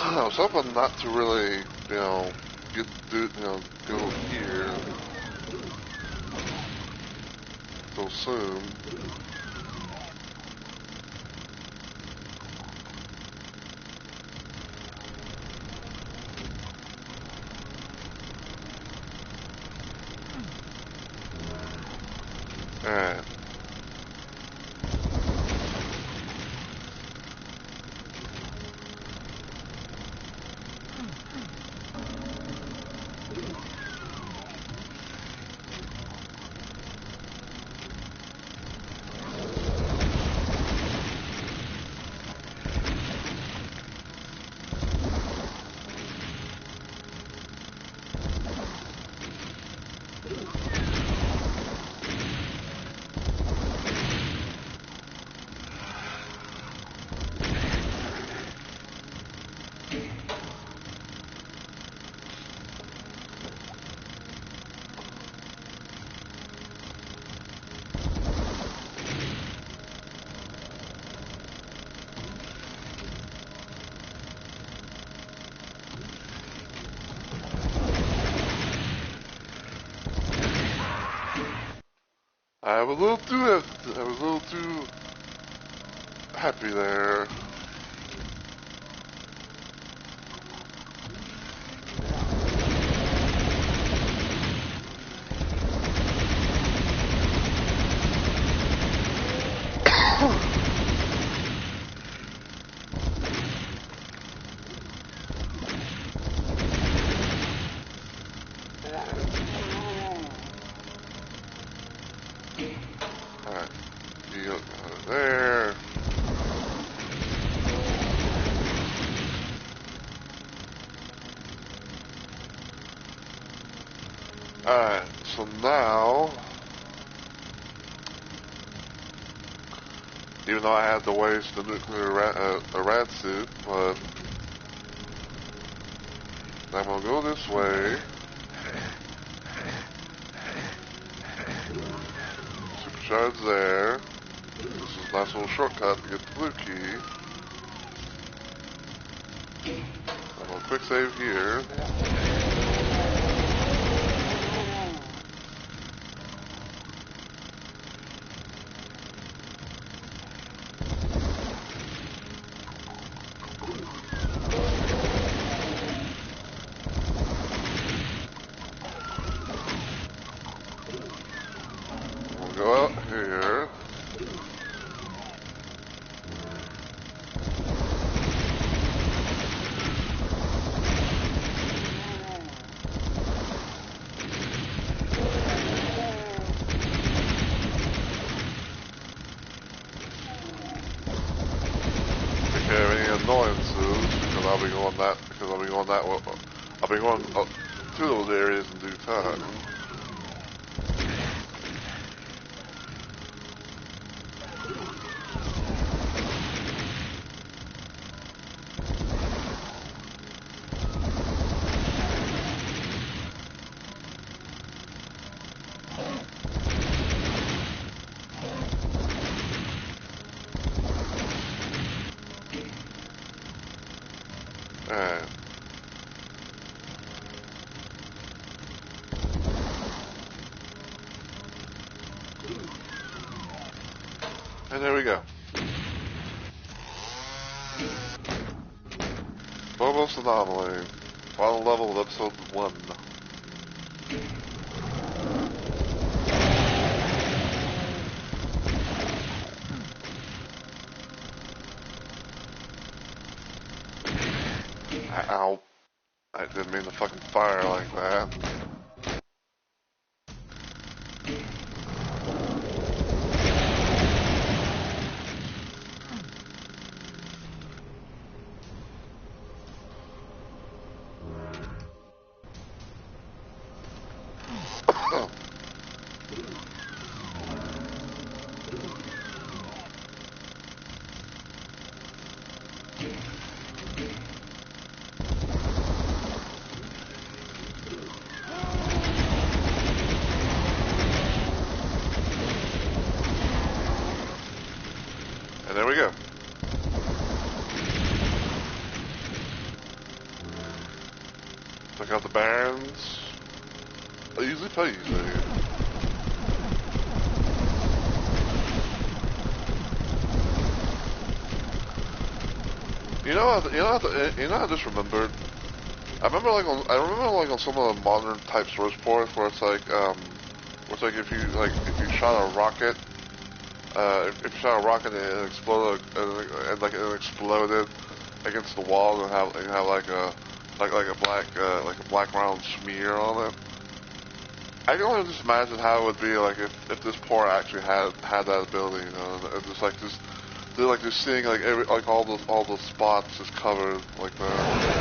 I was hoping not to really, go here so soon. Alright. I was a little too happy there. Alright, you go out of there. Alright, so now, even though I had to waste the nuclear rat suit, but I'm gonna go this way. Supercharge there. This is a nice little shortcut to get the blue key. I'm gonna quick save here. go out here. Take care of any annoyances because I'll be going that way. I'll be going to those areas in due time. Alright. And there we go. Phobos Anomaly. Final level of episode 1. Ow. I didn't mean to fucking fire like that. And there we go. Check out the Barrens. Easy peasy. I just remembered. I remember like on some of the modern type source ports where it's like if you shot a rocket, if you shot a rocket and it exploded and it exploded against the wall and have like a black round smear on it. I can only just imagine how it would be like if this port actually had that ability, you know, and just seeing like all those spots just covered like that.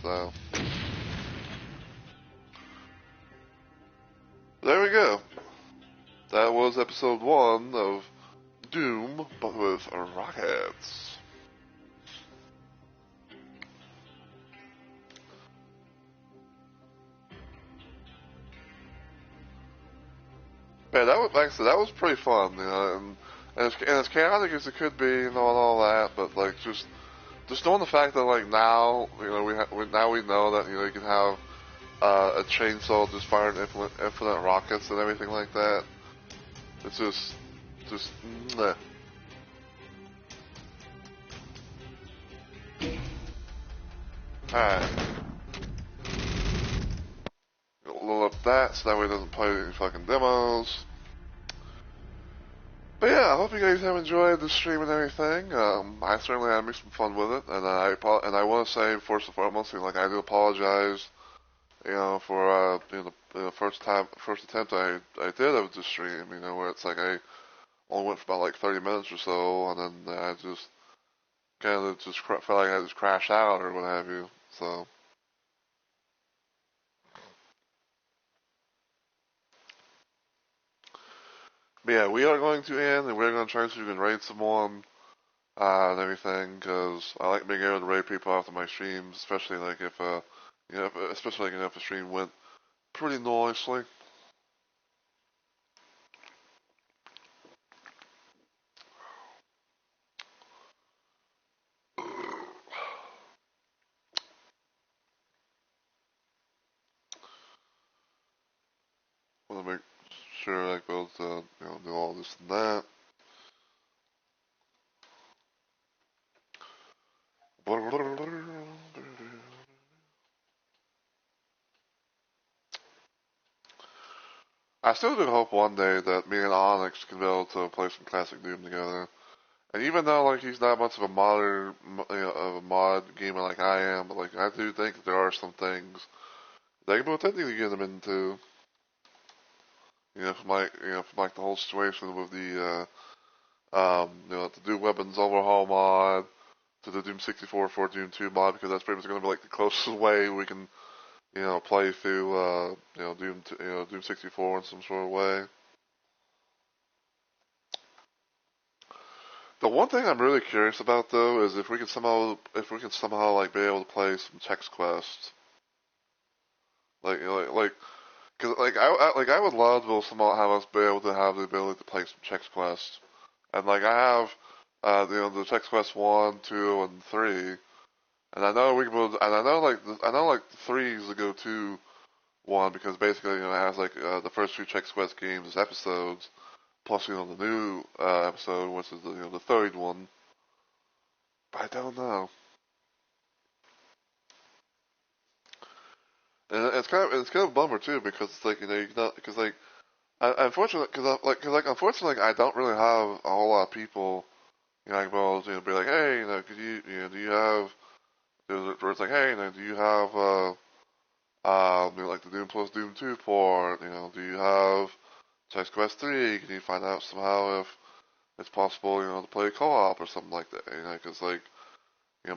So there we go. That was episode 1 of Doom, but with rockets. Yeah, that was pretty fun, you know, and as chaotic as it could be, you know, and all that, but like just knowing the fact that like now, you know, now we know that, you know, you can have a chainsaw just firing infinite rockets and everything like that. It's just meh. Alright. Load up that so that way it doesn't play any fucking demos. But yeah, I hope you guys have enjoyed the stream and everything. I certainly had me some fun with it, and I want to say first and foremost, like I do apologize, you know, for the first attempt I did of the stream, you know, where it's like I only went for about like 30 minutes or so, and then I just kind of just felt like I just crashed out or what have you. So. But yeah, we are going to end, and we're going to try to raid someone and everything, because I like being able to raid people after my streams, especially like if especially like if a stream went pretty nicely. Want to make sure I go to do all this and that. I still do hope one day that me and Onyx can be able to play some classic Doom together. And even though like he's not much of a modern, of a mod gamer like I am, but like I do think that there are some things they can potentially get him into. From like the whole situation with the Doom Weapons Overhaul mod to the Doom 64 for Doom 2 mod, because that's pretty much going to be like the closest way we can, play through, Doom 64 in some sort of way. The one thing I'm really curious about though is if we can somehow like be able to play some Chex Quest, like, cause I would love to somehow have us be able to have the ability to play some Chex Quest, and like I have, the Chex Quest 1, 2, and 3, and I know we can, and I know like 3 is the go-to one because basically it has like the first two Chex Quest games as episodes, plus the new episode, which is the third one. But I don't know. And it's kind of a bummer too because it's like you not because like unfortunately unfortunately I don't really have a whole lot of people like well be like hey could do you have where it's like hey do you have like the Doom plus Doom 2 port do you have Text Quest 3 can you find out somehow if it's possible to play co-op or something like that because like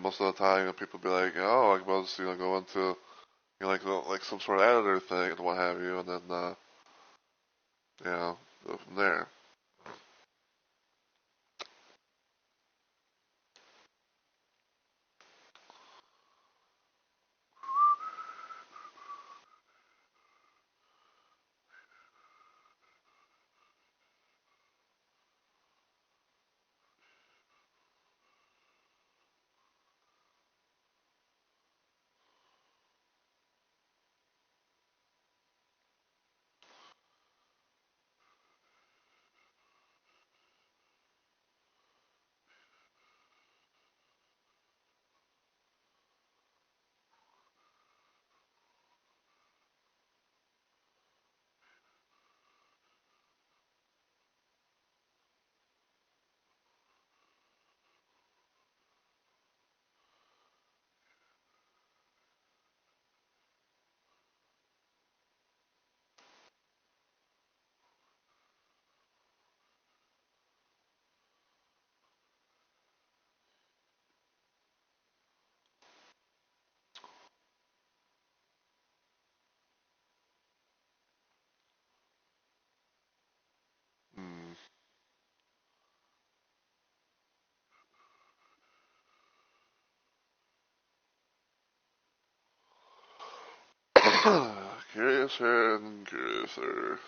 most of the time people be like oh I can just go into like some sort of editor thing and what have you, and then go from there. Hmm. Curiouser and curiouser.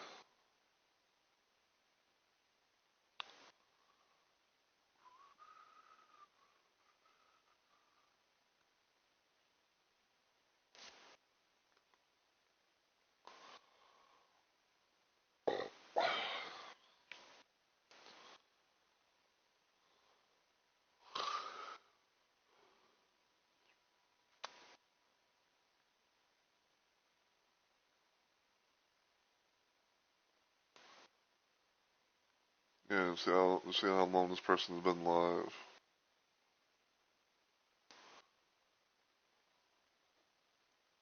Yeah, see how long this person's been live.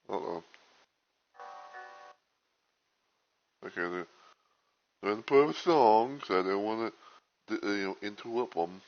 Uh-oh. Okay, they're in the part of a song, so I don't want to, interrupt them.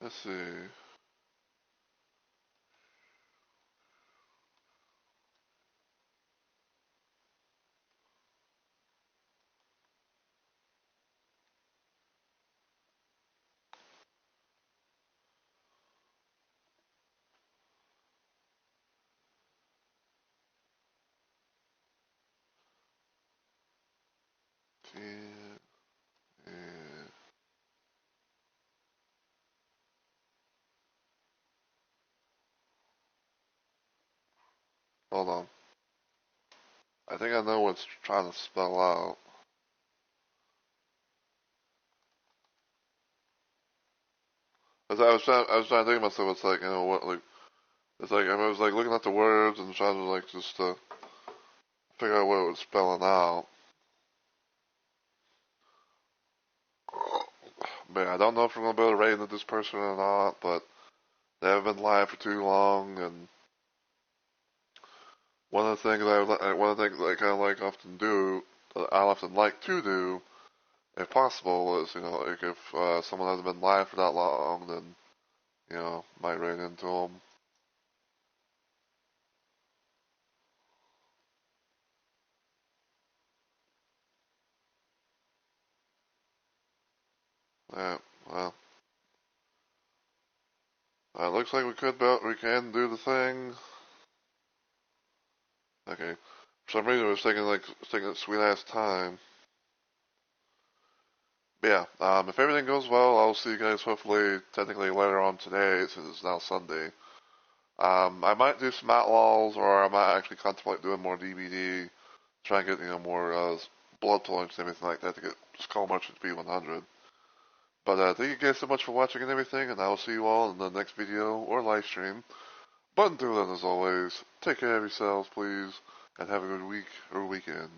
Let's see. Hold on. I think I know what it's trying to spell out. I was trying to think of myself. It's like, you know what, like, it's like I was like looking at the words and trying to like just figure out what it was spelling out. But I don't know if we're gonna be able to rate into this person or not. But they haven't been live for too long, and one of the things I kind of like often do, that I often like to do, if possible, is like if someone hasn't been live for that long, then might run into them. Yeah, well, looks like we can do the thing. Okay, for some reason it was taking a sweet ass time. But yeah, if everything goes well, I'll see you guys hopefully technically later on today since it's now Sunday. I might do some outlaws, or I might actually contemplate doing more DBD, try and get more blood points and everything like that to get Skull Merchant to be 100. But thank you guys so much for watching and everything, and I will see you all in the next video or live stream. But until then, as always, take care of yourselves, please, and have a good week or weekend.